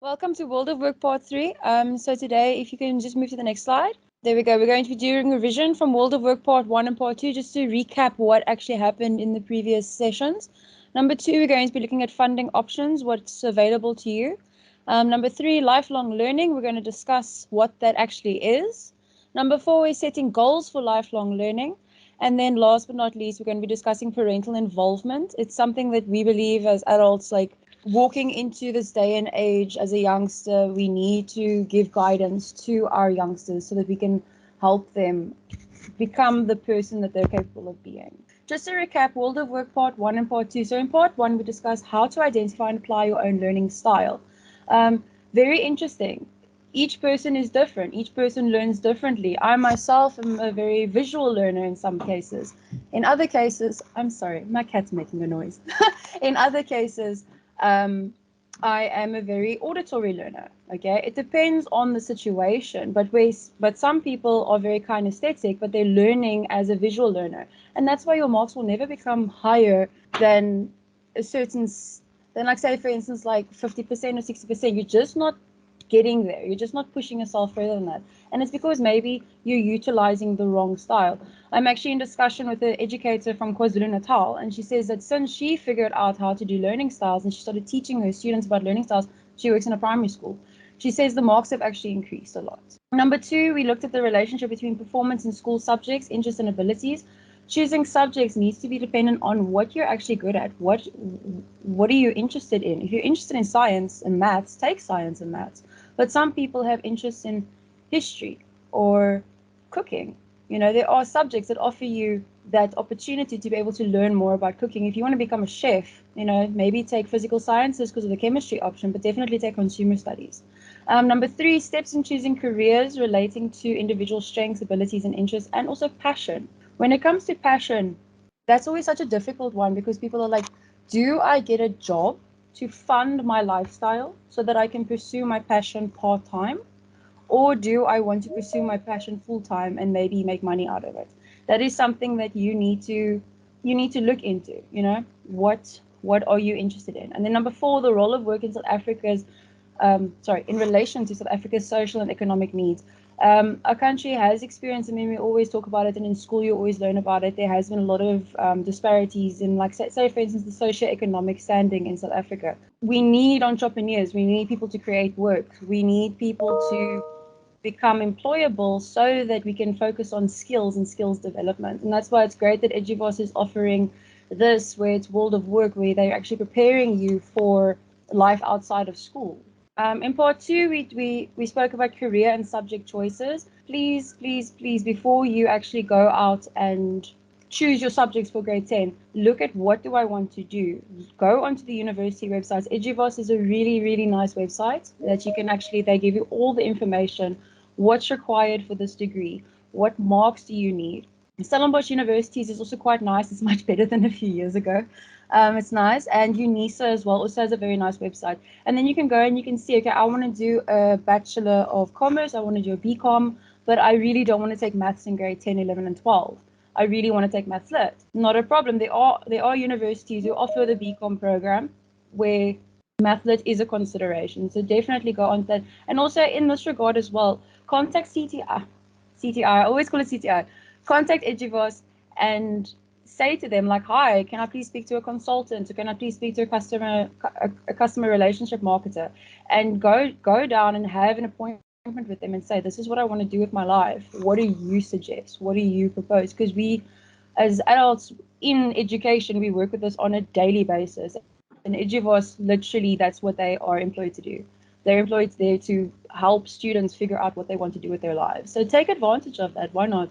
Welcome to World of Work Part 3. So today, if you can just move to the next slide. There we go. We're going to be doing a revision from World of Work Part 1 and Part 2, just to recap what actually happened in the previous sessions. Number 2, we're going to be looking at funding options, what's available to you. Number 3, lifelong learning. We're going to discuss what that actually is. Number 4, we're setting goals for lifelong learning. And then last but not least, we're going to be discussing parental involvement. It's something that we believe as adults, walking into this day and age as a youngster, we need to give guidance to our youngsters so that we can help them become the person that they're capable of being. Just to recap, World of Work Part 1 and Part 2. So in Part 1, we discussed how to identify and apply your own learning style. Very interesting. Each person is different. Each person learns differently. I myself am a very visual learner in some cases. In other cases, I'm sorry, my cat's making a noise. In other cases, I am a very auditory learner. Okay, it depends on the situation, but some people are very kinesthetic, but they're learning as a visual learner, and that's why your marks will never become higher than a certain, than like say for instance like 50% or 60%. You're just not getting there. You're just not pushing yourself further than that. And it's because maybe you're utilizing the wrong style. I'm actually in discussion with an educator from KwaZulu-Natal, and she says that since she figured out how to do learning styles and she started teaching her students about learning styles, she works in a primary school. She says the marks have actually increased a lot. Number 2, we looked at the relationship between performance in school subjects, interests, and abilities. Choosing subjects needs to be dependent on what you're actually good at. What are you interested in? If you're interested in science and maths, take science and maths. But some people have interests in history or cooking. You know, there are subjects that offer you that opportunity to be able to learn more about cooking. If you want to become a chef, you know, maybe take physical sciences because of the chemistry option, but definitely take consumer studies. Number 3, steps in choosing careers relating to individual strengths, abilities, and interests, and also passion. When it comes to passion, that's always such a difficult one because people are like, do I get a job to fund my lifestyle so that I can pursue my passion part-time? Or do I want to pursue my passion full-time and maybe make money out of it? That is something that you need to look into, you know, what are you interested in? And then number 4, the role of work in South Africa's, in relation to South Africa's social and economic needs. Our country has experienced, I mean, we always talk about it, and in school you always learn about it. There has been a lot of disparities in, like, say, for instance, the socio-economic standing in South Africa. We need entrepreneurs. We need people to create work. We need people to become employable so that we can focus on skills and skills development. And that's why it's great that Eduvos is offering this, where it's World of Work, where they're actually preparing you for life outside of school. In part 2, we spoke about career and subject choices. Please, before you actually go out and choose your subjects for grade 10, look at what do I want to do. Go onto the university websites. Eduvos is a really, really nice website that you can actually, they give you all the information, what's required for this degree, what marks do you need. Stellenbosch Universities is also quite nice. It's much better than a few years ago. It's nice. And UNISA as well also has a very nice website. And then you can go and you can see, okay, I want to do a Bachelor of Commerce. I want to do a BCom, but I really don't want to take maths in grade 10, 11, and 12. I really want to take maths lit. Not a problem. There are universities who offer the BCom program where math lit is a consideration. So definitely go on that. And also in this regard as well, contact CTI. I always call it CTI. Contact Eduvos and say to them, like, hi, can I please speak to a consultant, or can I please speak to a customer relationship marketer, and go down and have an appointment with them and say, this is what I want to do with my life. What do you suggest? What do you propose? Because we, as adults in education, we work with this on a daily basis. And Eduvos, literally, that's what they are employed to do. They're employed there to help students figure out what they want to do with their lives. So take advantage of that. Why not?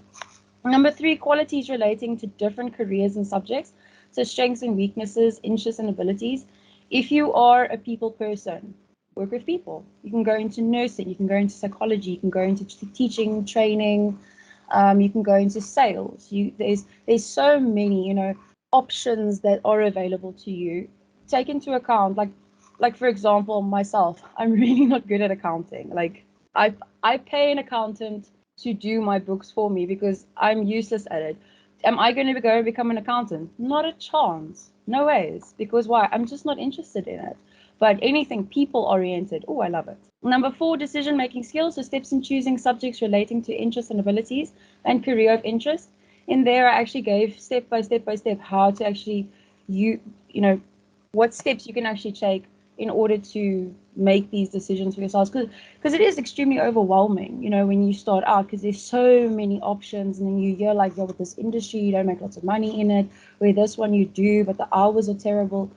Number 3, qualities relating to different careers and subjects. So strengths and weaknesses, interests and abilities. If you are a people person, work with people. You can go into nursing, you can go into psychology, you can go into teaching, training, you can go into sales. There's so many, you know, options that are available to you. Take into account, like for example, myself, I'm really not good at accounting. Like I pay an accountant to do my books for me because I'm useless at it. Am I going to go and become an accountant? Not a chance. No ways. Because why? I'm just not interested in it. but anything people-oriented, oh, I love it. Number 4, decision-making skills, so steps in choosing subjects relating to interests and abilities and career of interest. In there, I actually gave step by step how to actually, you know, what steps you can actually take in order to make these decisions for yourselves, because it is extremely overwhelming, when you start out, because there's so many options, and then you hear like, with this industry you don't make lots of money in it, where this one you do, but the hours are terrible.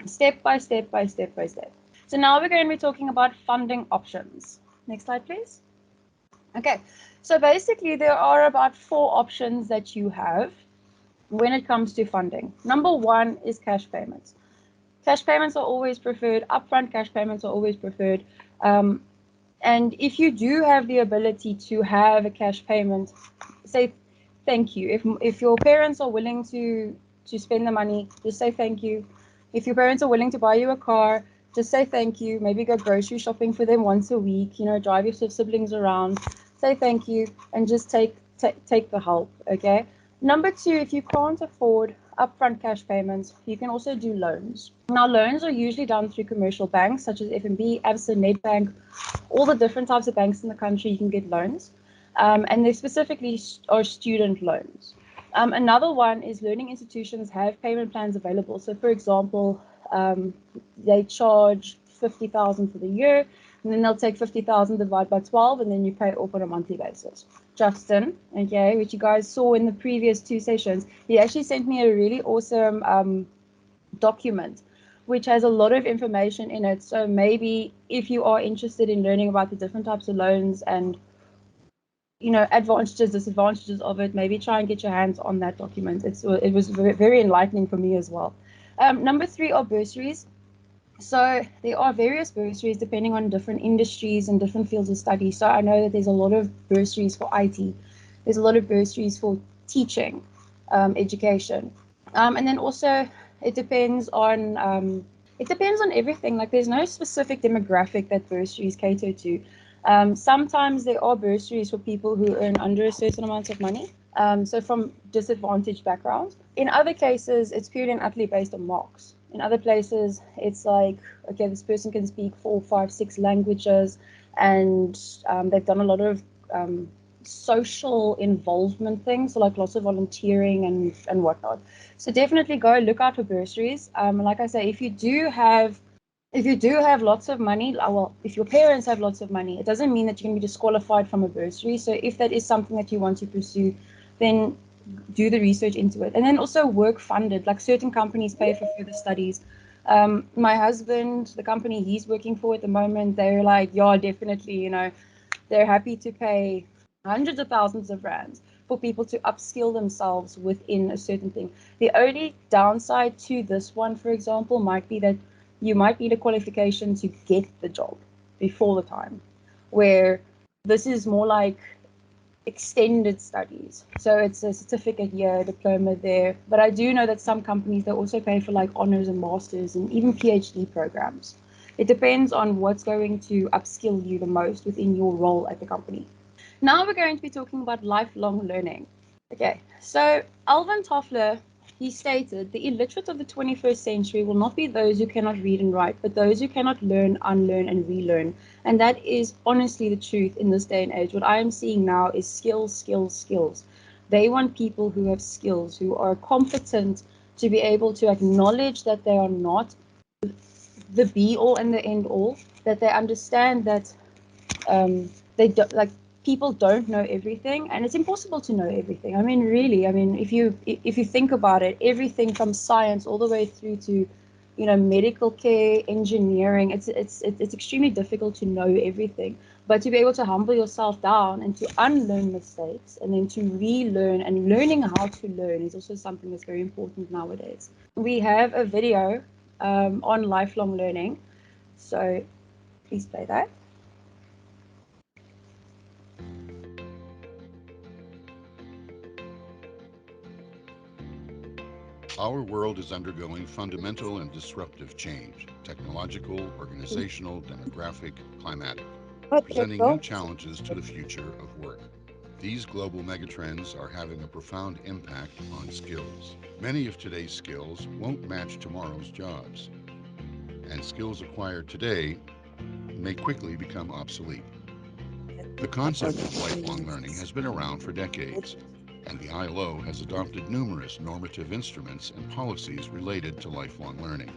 Step by step by step by step. So now we're going to be talking about funding options. Next slide, please. Okay, so basically there are about 4 options that you have when it comes to funding. Number 1 is cash payments. Cash payments are always preferred. Upfront cash payments are always preferred. And if you do have the ability to have a cash payment, say thank you. If your parents are willing to spend the money, just say thank you. If your parents are willing to buy you a car, just say thank you. Maybe go grocery shopping for them once a week. Drive your siblings around. Say thank you and just take the help. Okay. Number 2, if you can't afford upfront cash payments, you can also do loans. Now, loans are usually done through commercial banks such as FNB, Absa, Nedbank, all the different types of banks in the country. You can get loans, and they specifically are student loans. Another one is learning institutions have payment plans available. So, for example, they charge 50,000 for the year, and then they'll take 50,000 divided by 12, and then you pay off on a monthly basis. Justin, okay, which you guys saw in the previous 2 sessions, he actually sent me a really awesome document which has a lot of information in it. So maybe if you are interested in learning about the different types of loans and advantages, disadvantages of it, maybe try and get your hands on that document. It was very enlightening for me as well. Number 3 are bursaries. So there are various bursaries depending on different industries and different fields of study. So I know that there's a lot of bursaries for IT. There's a lot of bursaries for teaching, education. And then also it depends on everything. Like there's no specific demographic that bursaries cater to. Sometimes there are bursaries for people who earn under a certain amount of money. So from disadvantaged backgrounds. In other cases, it's purely and utterly based on marks. In other places, it's like, okay, this person can speak 4, 5, 6 languages, and they've done a lot of social involvement things, so like lots of volunteering and whatnot. So definitely go look out for bursaries. Like I say, if you do have lots of money, well, if your parents have lots of money, it doesn't mean that you're going to be disqualified from a bursary. So if that is something that you want to pursue, then do the research into it. And then also work funded, like certain companies pay for further studies. My husband, the company he's working for at the moment, they're like, yeah, definitely, they're happy to pay hundreds of thousands of rands for people to upskill themselves within a certain thing. The only downside to this one, for example, might be that you might need a qualification to get the job before the time, where this is more like extended studies. So it's a certificate year, diploma there. But I do know that some companies, they also pay for like honors and masters and even PhD programs. It depends on what's going to upskill you the most within your role at the company. Now we're going to be talking about lifelong learning. Okay, so Alvin Toffler, he stated, the illiterate of the 21st century will not be those who cannot read and write, but those who cannot learn, unlearn, and relearn. And that is honestly the truth in this day and age. What I am seeing now is skills, skills, skills. They want people who have skills, who are competent to be able to acknowledge that they are not the be-all and the end-all, that they understand that they don't, like, people don't know everything, and it's impossible to know everything. I mean, really, if you think about it, everything from science all the way through to medical care, engineering, it's extremely difficult to know everything. But to be able to humble yourself down and to unlearn mistakes and then to relearn, and learning how to learn is also something that's very important nowadays. We have a video on lifelong learning, so please play that. Our world is undergoing fundamental and disruptive change, technological, organizational, demographic, climatic, presenting new challenges to the future of work. These global megatrends are having a profound impact on skills. Many of today's skills won't match tomorrow's jobs. and skills acquired today may quickly become obsolete. The concept of lifelong learning has been around for decades, and the ILO has adopted numerous normative instruments and policies related to lifelong learning.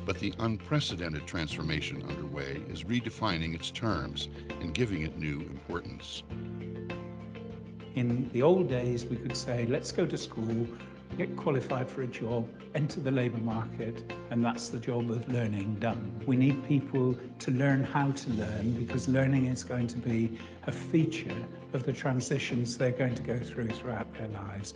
But the unprecedented transformation underway is redefining its terms and giving it new importance. In the old days, we could say, let's go to school, get qualified for a job, enter the labour market, and that's the job of learning done. We need people to learn how to learn, because learning is going to be a feature of the transitions they're going to go throughout their lives.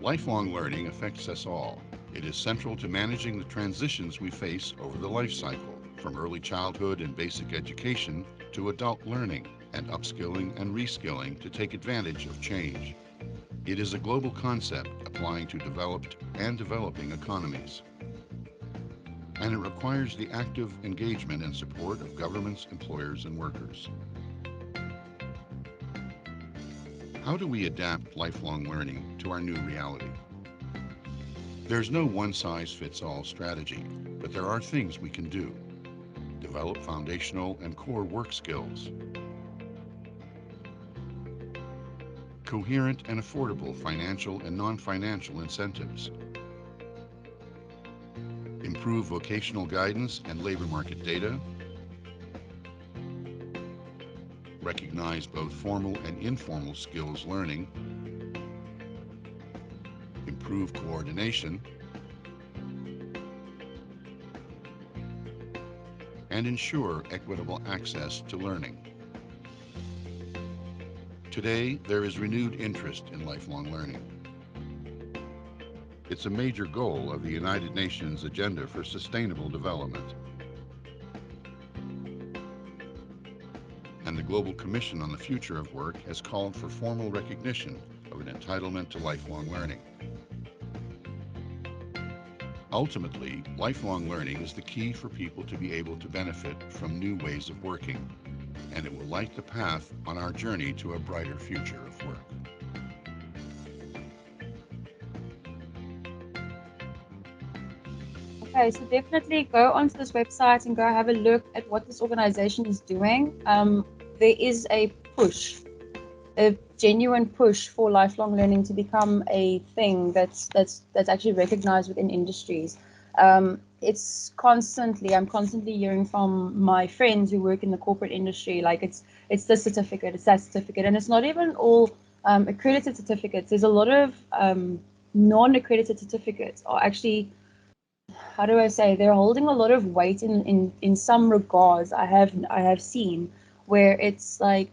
Lifelong learning affects us all. It is central to managing the transitions we face over the life cycle, from early childhood and basic education to adult learning and upskilling and reskilling to take advantage of change. It is a global concept applying to developed and developing economies. And it requires the active engagement and support of governments, employers, and workers. How do we adapt lifelong learning to our new reality? There's no one-size-fits-all strategy, but there are things we can do. Develop foundational and core work skills. Coherent and affordable financial and non-financial incentives. Improve vocational guidance and labor market data. Recognize both formal and informal skills learning. Improve coordination. And ensure equitable access to learning. Today, there is renewed interest in lifelong learning. It's a major goal of the United Nations Agenda for Sustainable Development. And the Global Commission on the Future of Work has called for formal recognition of an entitlement to lifelong learning. Ultimately, lifelong learning is the key for people to be able to benefit from new ways of working, and it will light the path on our journey to a brighter future of work. Okay, so definitely go onto this website and go have a look at what this organization is doing. There is a genuine push for lifelong learning to become a thing that's actually recognized within industries. It's I'm constantly hearing from my friends who work in the corporate industry, like it's this certificate, it's that certificate, and it's not even all accredited certificates. There's a lot of non-accredited certificates are actually, how do I say, they're holding a lot of weight in some regards. I have seen where it's like,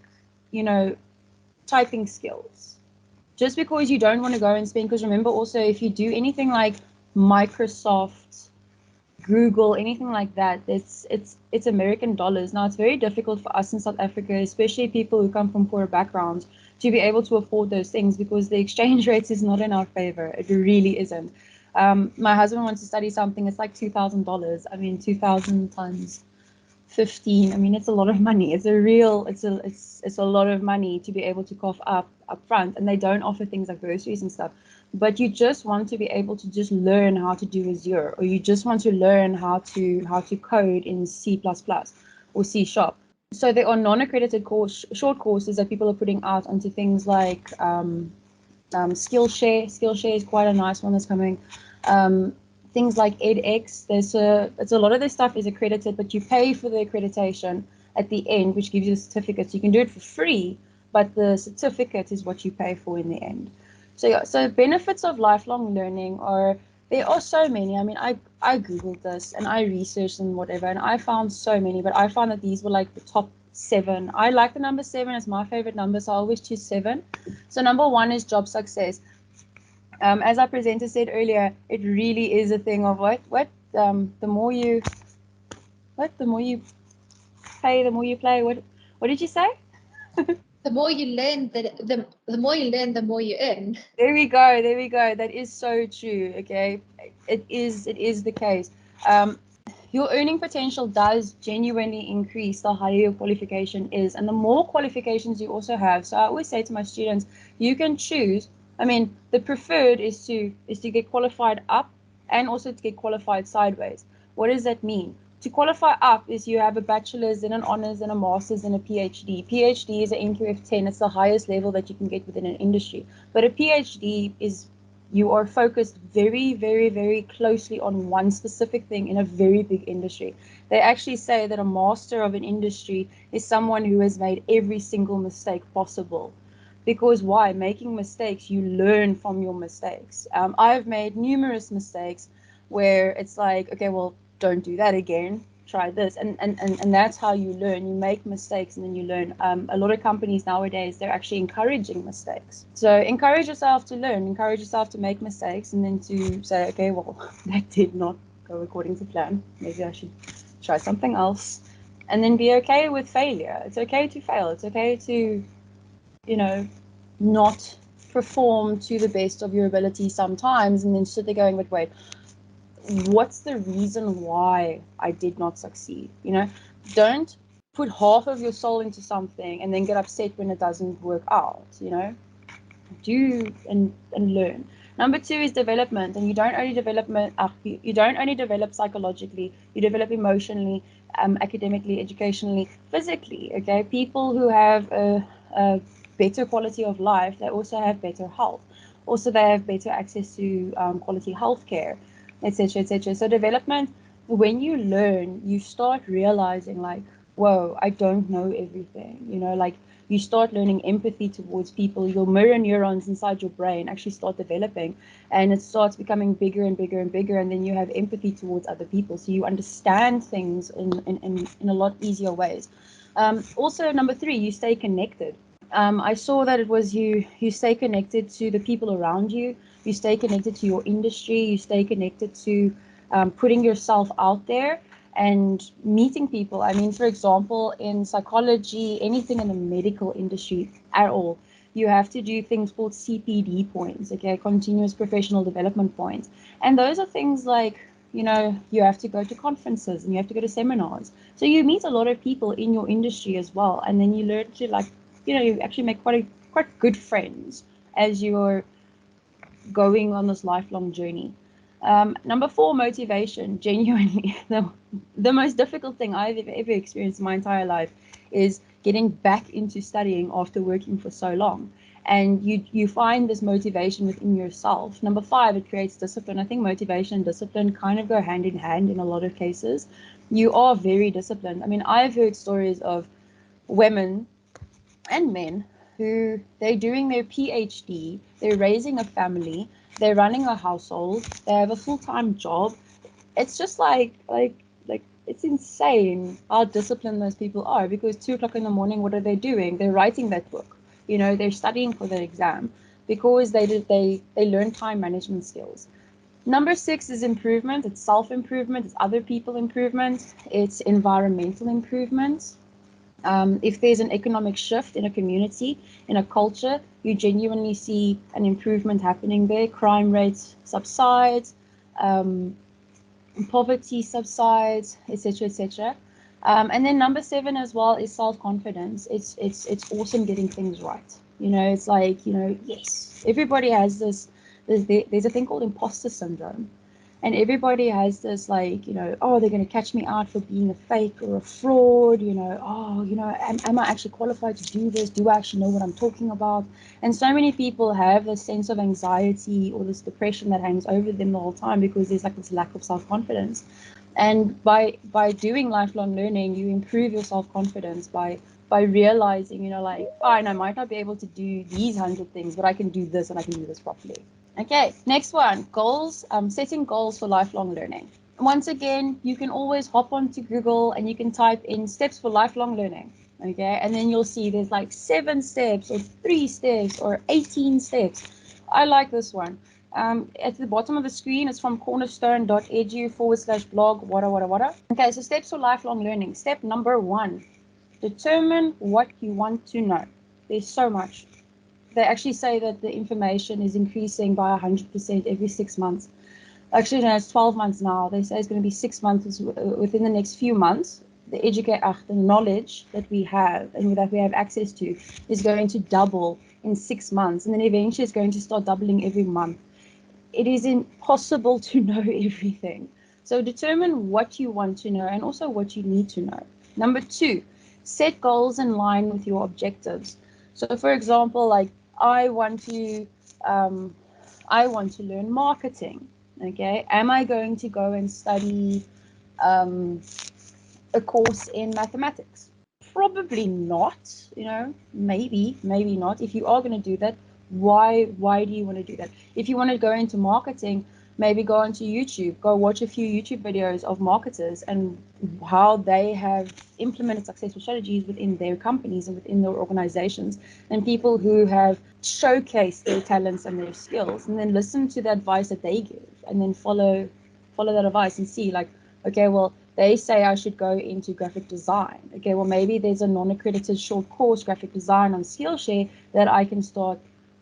typing skills. Just because you don't want to go and spend, because remember also, if you do anything like Microsoft, Google, anything like that, it's American dollars. Now, it's very difficult for us in South Africa, especially people who come from poorer backgrounds, to be able to afford those things because the exchange rate is not in our favor. It really isn't. My husband wants to study something. It's like $2,000. I mean, 2,000 times 15. I mean, it's a lot of money. It's a lot of money to be able to cough up front, and they don't offer things like bursaries and stuff. But you just want to be able to just learn how to do Azure, or you just want to learn how to code in C++ or C#. So there are non-accredited short courses that people are putting out onto things like Skillshare. Skillshare is quite a nice one that's coming. Things like edX, it's a lot of this stuff is accredited, but you pay for the accreditation at the end, which gives you the certificate. So you can do it for free, but the certificate is what you pay for in the end. So yeah, so benefits of lifelong learning there are so many. I mean, I Googled this and I researched and whatever, and I found so many, but I found that these were like the top 7. I like the number 7 as my favorite number, so I always choose 7. So number 1 is job success. As our presenter said earlier, it really is a thing of the more you pay, the more you play. What did you say? The more you learn, the more you learn, the more you earn. There we go. That is so true. Okay, it is the case. Your earning potential does genuinely increase the higher your qualification is, and the more qualifications you also have. So I always say to my students, you can choose. I mean, the preferred is to get qualified up and also to get qualified sideways. What does that mean? To qualify up is you have a bachelor's, then an honors, then a master's, and a PhD. PhD is an NQF 10. It's the highest level that you can get within an industry. But a PhD is you are focused very, very, very closely on one specific thing in a very big industry. They actually say that a master of an industry is someone who has made every single mistake possible. Because why? Making mistakes, you learn from your mistakes. I've made numerous mistakes where it's like, okay, well, don't do that again, try this. And that's how you learn. You make mistakes and then you learn. A lot of companies nowadays, they're actually encouraging mistakes. So encourage yourself to learn, encourage yourself to make mistakes, and then to say, okay, well, that did not go according to plan. Maybe I should try something else. And then be okay with failure. It's okay to fail. It's okay to, not perform to the best of your ability sometimes, and then sit there going, but wait, what's the reason why I did not succeed? Don't put half of your soul into something and then get upset when it doesn't work out. Do and learn. Number 2 is development, and you don't only develop psychologically, you develop emotionally, academically, educationally, physically. Okay, people who have a better quality of life, they also have better health. Also, they have better access to quality healthcare, etc., etc. So development, when you learn, you start realizing like, whoa, I don't know everything. Like you start learning empathy towards people. Your mirror neurons inside your brain actually start developing, and it starts becoming bigger and bigger and bigger, and then you have empathy towards other people. So you understand things in a lot easier ways. Also, number 3, you stay connected. I saw that it was you stay connected to the people around you, you stay connected to your industry, you stay connected to putting yourself out there and meeting people. I mean, for example, in psychology, anything in the medical industry at all, you have to do things called CPD points, okay, continuous professional development points. And those are things like, you have to go to conferences and you have to go to seminars. So you meet a lot of people in your industry as well. And then you learn to you actually make quite good friends as you're going on this lifelong journey. Number 4, motivation. Genuinely, the most difficult thing I've ever experienced in my entire life is getting back into studying after working for so long. And you find this motivation within yourself. Number 5, it creates discipline. I think motivation and discipline kind of go hand in hand in a lot of cases. You are very disciplined. I mean, I've heard stories of women and men who they're doing their PhD, they're raising a family, they're running a household, they have a full-time job. It's just like it's insane how disciplined those people are, because 2 o'clock in the morning, what are they doing? They're writing that book. They're studying for the exam because they learn time management skills. Number 6 is improvement. It's self-improvement, it's other people improvement, it's environmental improvement. If there's an economic shift in a community, in a culture, you genuinely see an improvement happening there. Crime rates subside, poverty subsides, etc., etc. And then number 7 as well is self-confidence. It's awesome getting things right. It's like, yes, everybody has this. There's a thing called imposter syndrome. And everybody has this like, oh, they're going to catch me out for being a fake or a fraud, am I actually qualified to do this? Do I actually know what I'm talking about? And so many people have this sense of anxiety or this depression that hangs over them the whole time because there's like this lack of self-confidence. And by doing lifelong learning, you improve your self-confidence by realizing, fine, I might not be able to do these 100 things, but I can do this and I can do this properly. Okay, next one, goals, setting goals for lifelong learning. Once again, you can always hop onto Google and you can type in steps for lifelong learning, okay? And then you'll see there's like 7 steps or 3 steps or 18 steps. I like this one. At the bottom of the screen, it's from cornerstone.edu/blog, wada. Okay, so steps for lifelong learning. Step number 1, determine what you want to know. There's so much. They actually say that the information is increasing by 100% every 6 months. Actually, no, it's 12 months now. They say it's going to be 6 months within the next few months. The knowledge that we have and that we have access to is going to double in 6 months. And then eventually it's going to start doubling every month. It is impossible to know everything. So determine what you want to know and also what you need to know. Number 2, set goals in line with your objectives. So for example, like I want to learn marketing. Okay, am I going to go and study um, a course in mathematics? Probably not. Maybe not. If you are going to do that, why do you want to do that? If you want to go into marketing, maybe go onto YouTube, go watch a few YouTube videos of marketers and how they have implemented successful strategies within their companies and within their organizations, and people who have showcased their talents and their skills, and then listen to the advice that they give and then follow that advice and see, like, okay, well, they say I should go into graphic design. Okay, well, maybe there's a non-accredited short course, graphic design on Skillshare, that I can start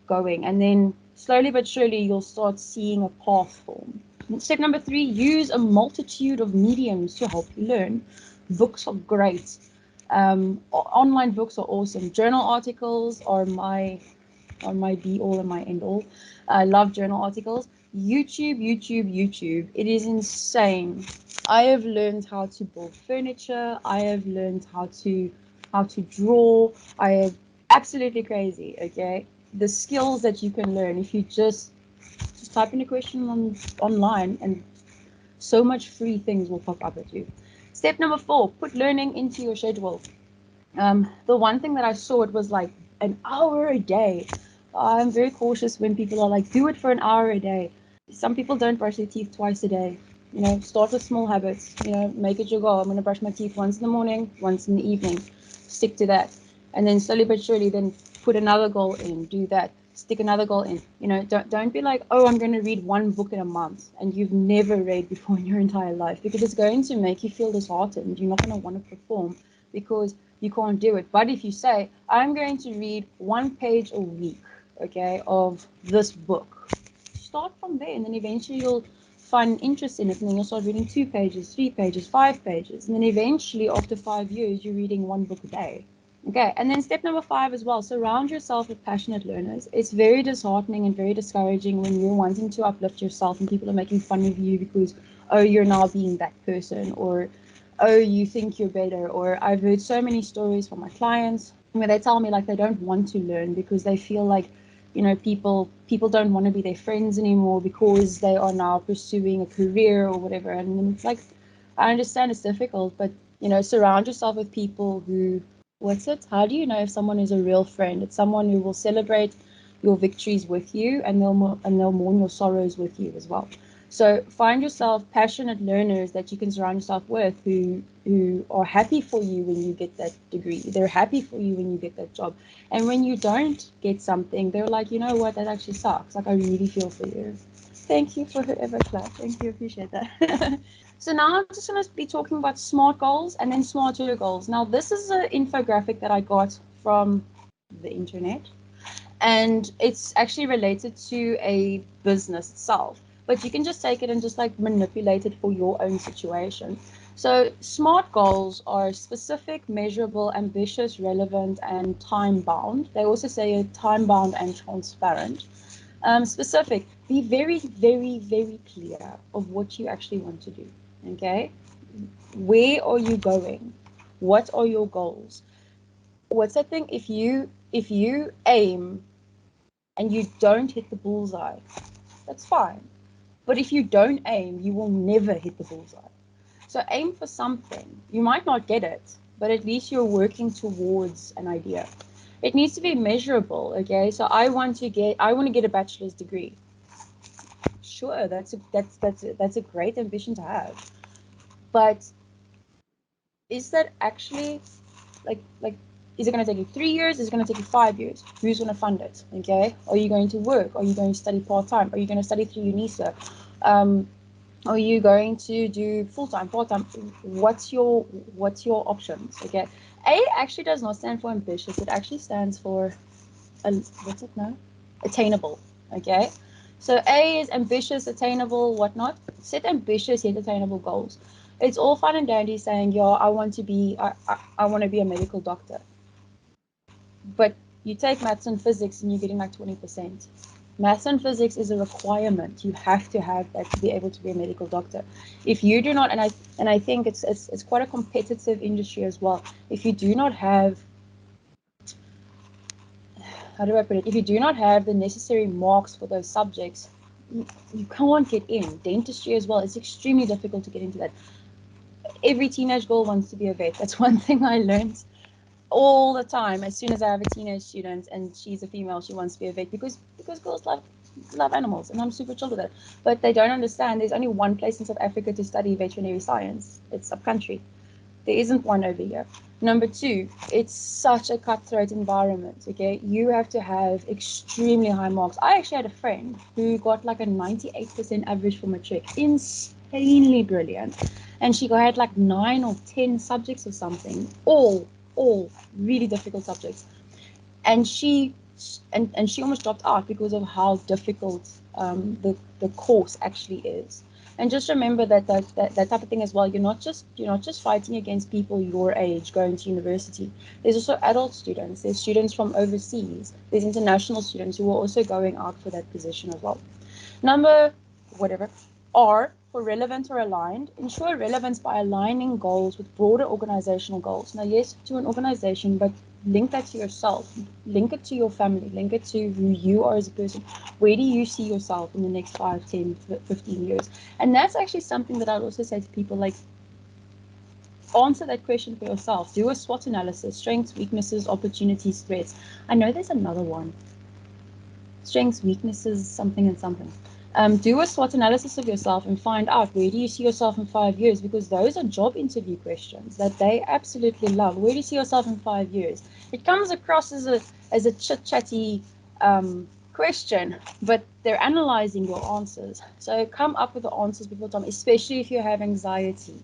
going. And then slowly but surely, you'll start seeing a path form. Step number 3, use a multitude of mediums to help you learn. Books are great. Online books are awesome. Journal articles are my be all and my end all. I love journal articles. YouTube. It is insane. I have learned how to build furniture. I have learned how to draw. I have absolutely crazy. Okay, the skills that you can learn if you just type in a question online, and so much free things will pop up at you. Step number 4, put learning into your schedule. The one thing that I saw, it was like an hour a day. I'm very cautious when people are like, do it for an hour a day. Some people don't brush their teeth twice a day. Start with small habits. Make it your goal. I'm going to brush my teeth once in the morning, once in the evening. Stick to that. And then slowly but surely, then put another goal in. Do that. Stick another goal in. Don't be like, oh, I'm going to read one book in a month and you've never read before in your entire life, because it's going to make you feel disheartened. You're not going to want to perform because you can't do it. But if you say, I'm going to read one page a week, okay, of this book, start from there, and then eventually you'll find interest in it, and then you'll start reading 2 pages, 3 pages, 5 pages, and then eventually after 5 years you're reading one book a day. Okay, and then step number 5 as well, surround yourself with passionate learners. It's very disheartening and very discouraging when you're wanting to uplift yourself and people are making fun of you because, oh, you're now being that person, or oh, you think you're better. Or I've heard so many stories from my clients where they tell me like they don't want to learn because they feel like, people don't want to be their friends anymore because they are now pursuing a career or whatever. And it's like, I understand it's difficult, but surround yourself with people who, how do you know if someone is a real friend? It's someone who will celebrate your victories with you, and they'll mourn your sorrows with you as well. So find yourself passionate learners that you can surround yourself with, who are happy for you when you get that degree. They're happy for you when you get that job. And when you don't get something, they're like, you know what, that actually sucks. Like, I really feel for you. Thank you for whoever clapped. Thank you, appreciate that. So now I'm just going to be talking about SMART goals and then smarter goals. Now, this is an infographic that I got from the internet, and it's actually related to a business itself, but you can just take it and just like manipulate it for your own situation. So SMART goals are specific, measurable, ambitious, relevant, and time bound. They also say time bound and transparent. Specific, be very, very, very clear of what you actually want to do. Okay, where are you going? What are your goals? What's that thing? If you aim and you don't hit the bullseye, that's fine. But if you don't aim, you will never hit the bullseye. So aim for something. You might not get it, but at least you're working towards an idea. It needs to be measurable, okay? So I want to get a bachelor's degree. Sure, that's a great ambition to have. But is that actually like is it going to take you 3 years? Is it going to take you 5 years? Who's going to fund it? Okay, are you going to work? Are you going to study part-time? Are you going to study through UNISA? Are you going to do full-time, part-time? What's your options? Okay, A actually does not stand for ambitious. It actually stands for what's it now? Attainable. Okay, so A is ambitious, attainable, whatnot. Set ambitious yet attainable goals. It's all fun and dandy saying, "Yeah, I want to be a medical doctor," but you take maths and physics and you're getting like 20%. Maths and physics is a requirement. You have to have that to be able to be a medical doctor. If you do not, and I think it's quite a competitive industry as well. If you do not have, how do I put it? If you do not have the necessary marks for those subjects, you can't get in. Dentistry as well, it's extremely difficult to get into that. Every teenage girl wants to be a vet. That's one thing I learned all the time. As soon as I have a teenage student and she's a female, she wants to be a vet because girls love animals, and I'm super chill with it. But they don't understand there's only one place in South Africa to study veterinary science. It's upcountry. There isn't one over here. Number two, it's such a cutthroat environment, okay? You have to have extremely high marks. I actually had a friend who got like a 98% average for matric. Insanely brilliant. And she had like 9 or 10 subjects or something. All really difficult subjects. And she she almost dropped out because of how difficult the course actually is. And just remember that type of thing as well. You're not just fighting against people your age going to university. There's also adult students. There's students from overseas. There's international students who are also going out for that position as well. Number whatever R for relevant or aligned. Ensure relevance by aligning goals with broader organizational goals. Now, yes, to an organization, but link that to yourself, link it to your family, link it to who you are as a person. Where do you see yourself in the next 5, 10, 15 years? And that's actually something that I'd also say to people, like, answer that question for yourself. Do a SWOT analysis, strengths, weaknesses, opportunities, threats. I know there's another one, strengths, weaknesses, something and something. Do a SWOT analysis of yourself and find out where do you see yourself in 5 years, because those are job interview questions that they absolutely love. Where do you see yourself in 5 years? It comes across as a chit-chatty question, but they're analyzing your answers. So come up with the answers before time, especially if you have anxiety.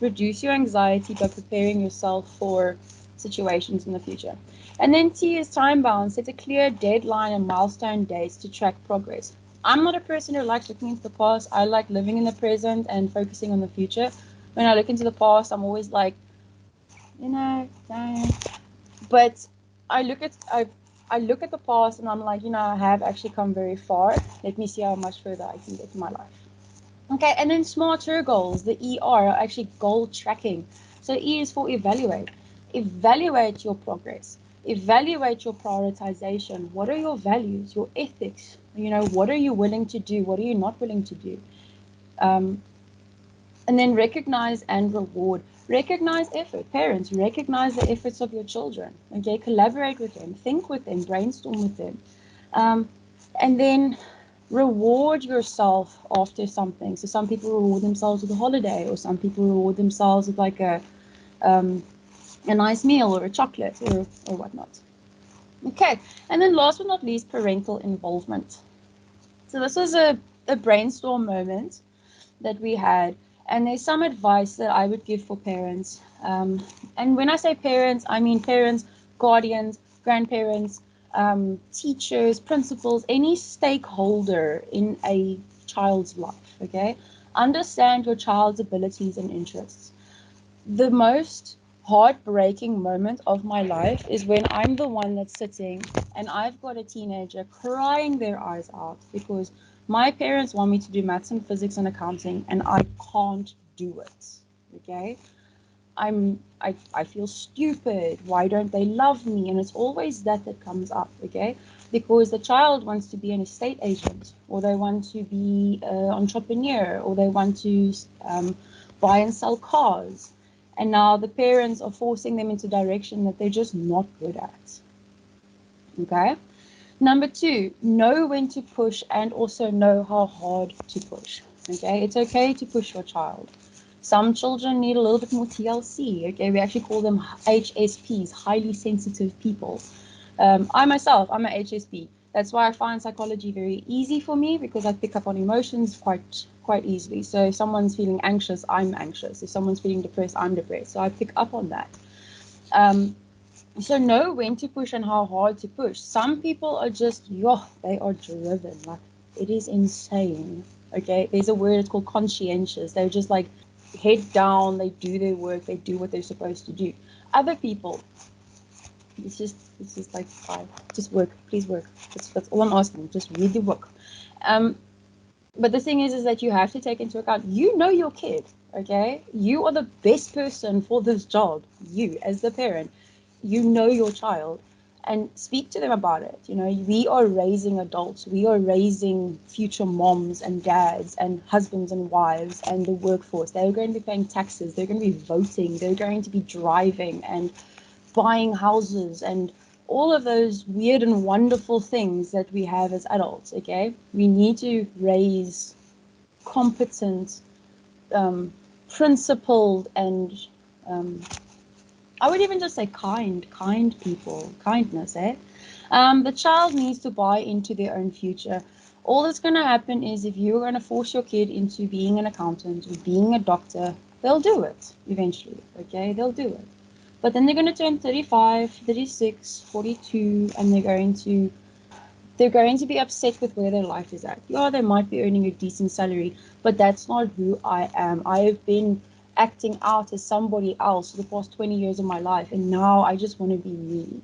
Reduce your anxiety by preparing yourself for situations in the future. And then T is time bound. Set a clear deadline and milestone dates to track progress. I'm not a person who likes looking into the past. I like living in the present and focusing on the future. When I look into the past, I'm always like, dang. But I look at the past and I'm like, I have actually come very far. Let me see how much further I can get in my life. Okay, and then smarter goals, the ER, are actually goal tracking. So E is for evaluate. Evaluate your progress. Evaluate your prioritization. What are your values, your ethics? What are you willing to do? What are you not willing to do? And then recognize and reward. Recognize effort. Parents, recognize the efforts of your children. Okay, collaborate with them, think with them, brainstorm with them. And then reward yourself after something. So some people reward themselves with a holiday, or some people reward themselves with like a nice meal or a chocolate or whatnot. Okay, and then last but not least, parental involvement. So this was a brainstorm moment that we had, and there's some advice that I would give for parents. And when I say parents, I mean parents, guardians, grandparents, teachers, principals, any stakeholder in a child's life. Okay, understand your child's abilities and interests. The most heartbreaking moment of my life is when I'm the one that's sitting and I've got a teenager crying their eyes out because my parents want me to do maths and physics and accounting and I can't do it. Okay? I feel stupid. Why don't they love me? And it's always that comes up, okay? Because the child wants to be an estate agent, or they want to be an entrepreneur, or they want to buy and sell cars. And now the parents are forcing them into direction that they're just not good at. Okay? Number 2, know when to push and also know how hard to push. Okay? It's okay to push your child. Some children need a little bit more TLC. Okay? We actually call them HSPs, highly sensitive people. I myself, I'm an HSP. That's why I find psychology very easy for me, because I pick up on emotions quite easily. So if someone's feeling anxious, I'm anxious. If someone's feeling depressed, I'm depressed. So I pick up on that. So know when to push and how hard to push. Some people are just, they are driven. Like, it is insane. Okay, there's a word, it's called conscientious. They're just like head down, they do their work, they do what they're supposed to do. Other people, It's just like, just work, please work. That's all I'm asking. Just read the book. But the thing is that you have to take into account, you know your kid, okay? You are the best person for this job. You, as the parent, you know your child, and speak to them about it. You know, we are raising adults. We are raising future moms and dads and husbands and wives and the workforce. They're going to be paying taxes. They're going to be voting. They're going to be driving and buying houses and all of those weird and wonderful things that we have as adults, okay? We need to raise competent, principled, and I would even just say kind people, kindness, eh? The child needs to buy into their own future. All that's going to happen is if you're going to force your kid into being an accountant or being a doctor, they'll do it eventually, okay? They'll do it. But then they're going to turn 35, 36, 42, and they're going to be upset with where their life is at. Yeah, they might be earning a decent salary, but that's not who I am. I have been acting out as somebody else for the past 20 years of my life, and now I just want to be me.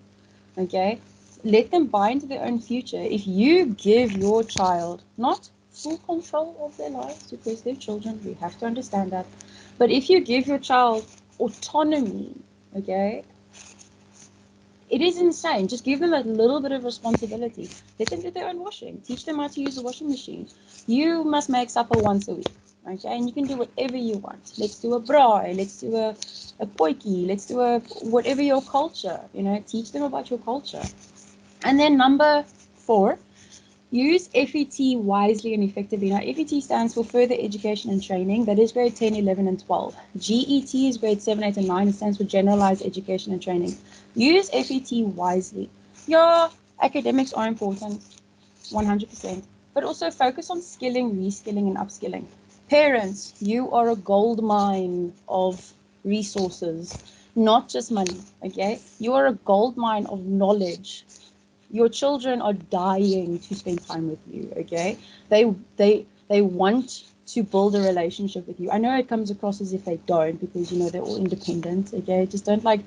Okay? Let them buy into their own future. If you give your child not full control of their lives, because they're children, we have to understand that. But if you give your child autonomy, okay, it is insane. Just give them a little bit of responsibility. Let them do their own washing. Teach them how to use the washing machine. You must make supper once a week, okay? And you can do whatever you want. Let's do a braai. Let's do a potjie. Let's do a whatever your culture. You know, teach them about your culture. And then number 4, use FET wisely and effectively. Now, FET stands for Further Education and Training. That is grade 10, 11, and 12. GET is grade 7, 8, and 9. It stands for Generalized Education and Training. Use FET wisely. Your academics are important, 100%, but also focus on skilling, reskilling, and upskilling. Parents, you are a gold mine of resources, not just money, okay? You are a gold mine of knowledge. Your children are dying to spend time with you, okay? They want to build a relationship with you. I know it comes across as if they don't, because you know they're all independent, okay? Just don't like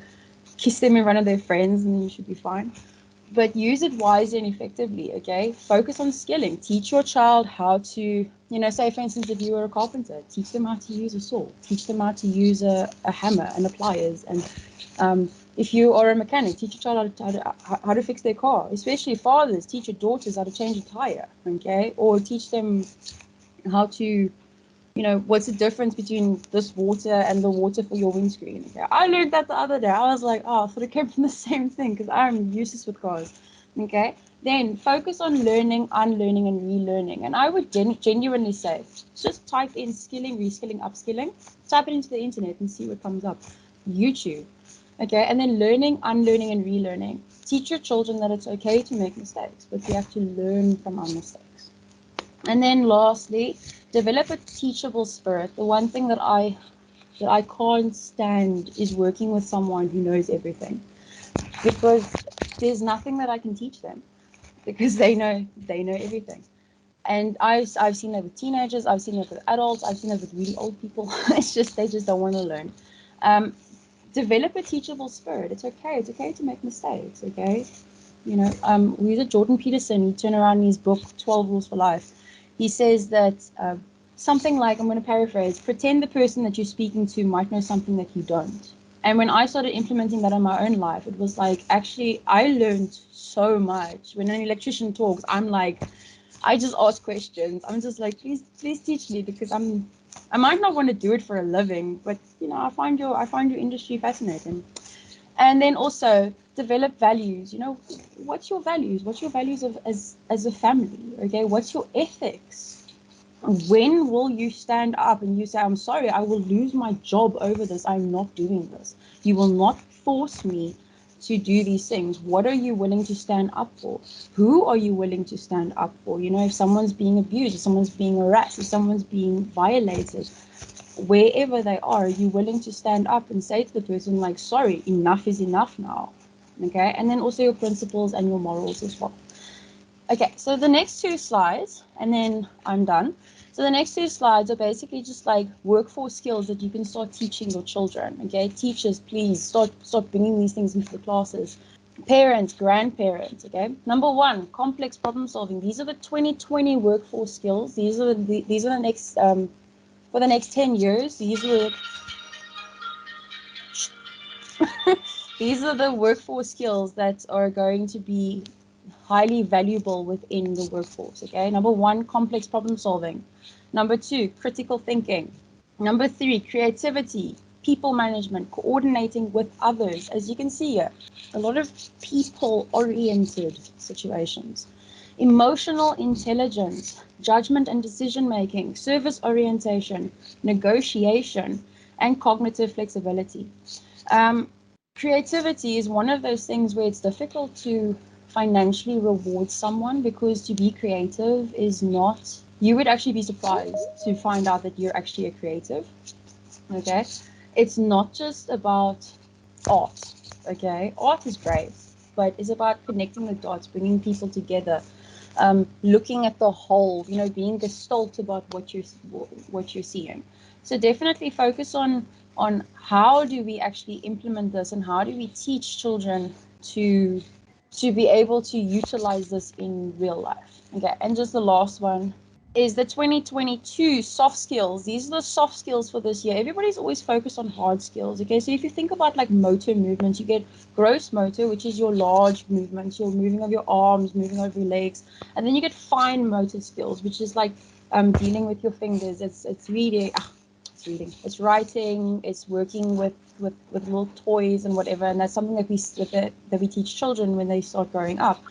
kiss them in front of their friends and you should be fine. But use it wisely and effectively, okay? Focus on skilling. Teach your child how to, you know, say for instance, if you were a carpenter, teach them how to use a saw, teach them how to use a hammer and a pliers. And if you are a mechanic, teach your child how to fix their car. Especially fathers, teach your daughters how to change a tire, okay? Or teach them how to, you know, what's the difference between this water and the water for your windscreen? Okay? I learned that the other day. I was like, oh, I thought it came from the same thing because I'm useless with cars. Okay, then focus on learning, unlearning, and relearning. And I would genuinely say, just type in skilling, reskilling, upskilling, type it into the internet and see what comes up. YouTube. Okay, and then learning, unlearning, and relearning. Teach your children that it's okay to make mistakes, but we have to learn from our mistakes. And then lastly, develop a teachable spirit. The one thing that I can't stand is working with someone who knows everything, because there's nothing that I can teach them because they know everything. And I've seen that with teenagers, I've seen it with adults, I've seen it with really old people. It's just they just don't want to learn. Develop a teachable spirit. It's okay to make mistakes. Okay, you know, we use Jordan Peterson. He turned around in his book 12 Rules for Life. He says that something like, I'm going to paraphrase, pretend the person that you're speaking to might know something that you don't. And when I started implementing that in my own life, it was like, actually, I learned so much. When an electrician talks, I'm like, I just ask questions. I'm just like, please teach me, because I might not want to do it for a living, but you know, I find your industry fascinating. And then also develop values. You know, what's your values? What's your values as a family? Okay, what's your ethics? When will you stand up and you say, I'm sorry, I will lose my job over this. I'm not doing this. You will not force me to do these things. What are you willing to stand up for? Who are you willing to stand up for? You know, if someone's being abused, if someone's being harassed, if someone's being violated, wherever they are you willing to stand up and say to the person, like, sorry, enough is enough now? Okay, and then also your principles and your morals as well. Okay, so the next 2 slides, and then I'm done. So the next 2 slides are basically just like workforce skills that you can start teaching your children. Okay, teachers, please start bringing these things into the classes. Parents, grandparents, okay? Number one, complex problem solving. These are the 2020 workforce skills. These are the next, for the next 10 years, these are the workforce skills that are going to be highly valuable within the workforce, okay? Number one, complex problem solving. Number two, critical thinking. Number three, creativity, people management, coordinating with others. As you can see here, a lot of people-oriented situations. Emotional intelligence, judgment and decision making, service orientation, negotiation, and cognitive flexibility. Creativity is one of those things where it's difficult to financially reward someone, because to be creative is not, you would actually be surprised to find out that you're actually a creative. Okay, it's not just about art. Okay, art is great, but it's about connecting the dots, bringing people together, looking at the whole, being gestalt about what you're seeing. So definitely focus on how do we actually implement this, and how do we teach children to be able to utilize this in real life. Okay, and just the last one is the 2022 soft skills. These are the soft skills for this year. Everybody's always focused on hard skills. Okay, so if you think about like motor movements, you get gross motor, which is your large movements, you're moving of your arms, moving over your legs, and then you get fine motor skills, which is like dealing with your fingers. It's reading. It's writing, it's working with little toys and whatever, and that's something that we teach children when they start growing up.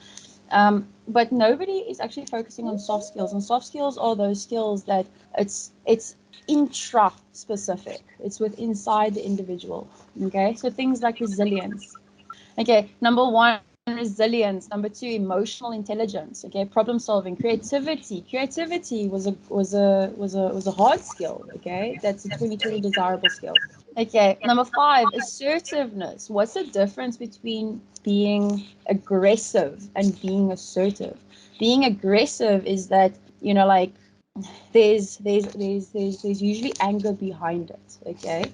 But nobody is actually focusing on soft skills, and soft skills are those skills that it's intra-specific. It's with inside the individual. Okay, so things like resilience. Okay, number one, resilience. Number two, emotional intelligence. Okay, problem solving, creativity. Creativity was a hard skill. Okay, that's a 2020 desirable skill. Okay, number five, assertiveness. What's the difference between being aggressive and being assertive? Being aggressive is that, like there's usually anger behind it, okay?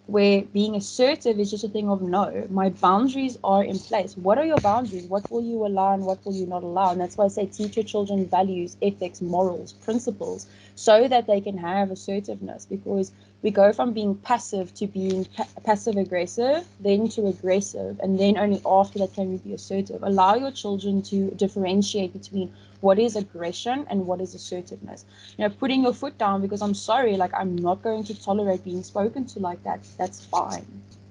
Where being assertive is just a thing of no, my boundaries are in place. What are your boundaries? What will you allow and what will you not allow? And that's why I say teach your children values, ethics, morals, principles, so that they can have assertiveness, because we go from being passive to being passive aggressive, then to aggressive, and then only after that can we be assertive. Allow your children to differentiate between what is aggression and what is assertiveness. Putting your foot down because I'm sorry, like I'm not going to tolerate being spoken to like that. That's fine,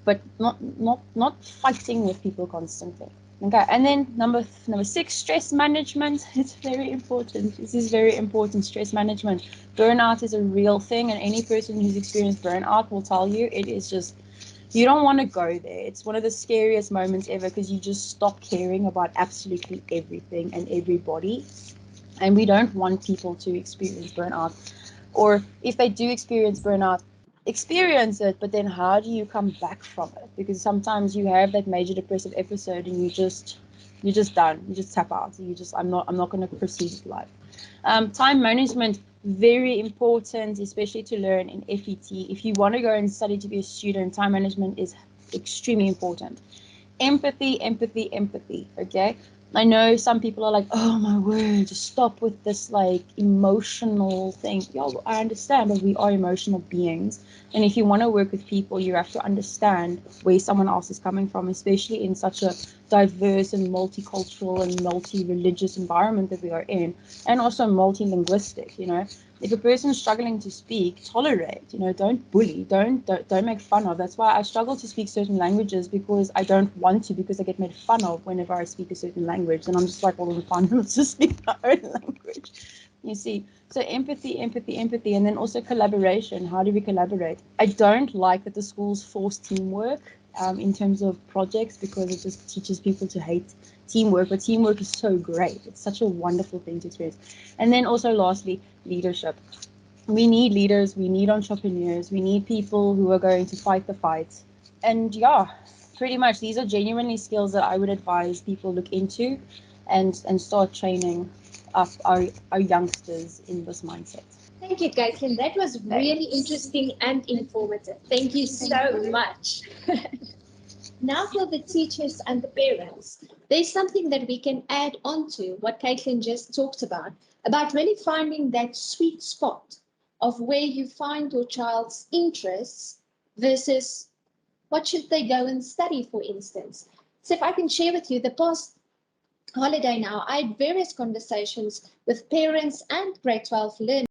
but not fighting with people constantly. Okay, and then number six, stress management. It's very important. This is very important. Stress management. Burnout is a real thing, and any person who's experienced burnout will tell you it is just, you don't want to go there. It's one of the scariest moments ever, because you just stop caring about absolutely everything and everybody. And we don't want people to experience burnout. Or if they do experience it, but then how do you come back from it? Because sometimes you have that major depressive episode and you're just done. You just tap out. I'm not going to proceed with life. Time management, very important, especially to learn in FET. If you want to go and study to be a student, time management is extremely important. Empathy. Okay, I know some people are like, oh my word, just stop with this like emotional thing. Yeah, I understand, but we are emotional beings, and if you want to work with people, you have to understand where someone else is coming from, especially in such a diverse and multicultural and multi-religious environment that we are in, and also multi-linguistic. If a person's struggling to speak, tolerate. Don't bully. Don't make fun of. That's why I struggle to speak certain languages, because I don't want to, because I get made fun of whenever I speak a certain language, and I'm just like, well, fine, let's just speak my own language. You see, so empathy, and then also collaboration. How do we collaborate? I don't like that the schools force teamwork in terms of projects, because it just teaches people to hate teamwork, but teamwork is so great. It's such a wonderful thing to experience. And then also lastly, leadership. We need leaders, we need entrepreneurs, we need people who are going to fight the fight. And yeah, pretty much these are genuinely skills that I would advise people look into and start training up our youngsters in this mindset. Thank you, Caitlin. That was really interesting and informative. Thank you so much. Now for the teachers and the parents, there's something that we can add on to what Caitlin just talked about really finding that sweet spot of where you find your child's interests versus what should they go and study, for instance. So if I can share with you the past holiday now, I had various conversations with parents and grade 12 learners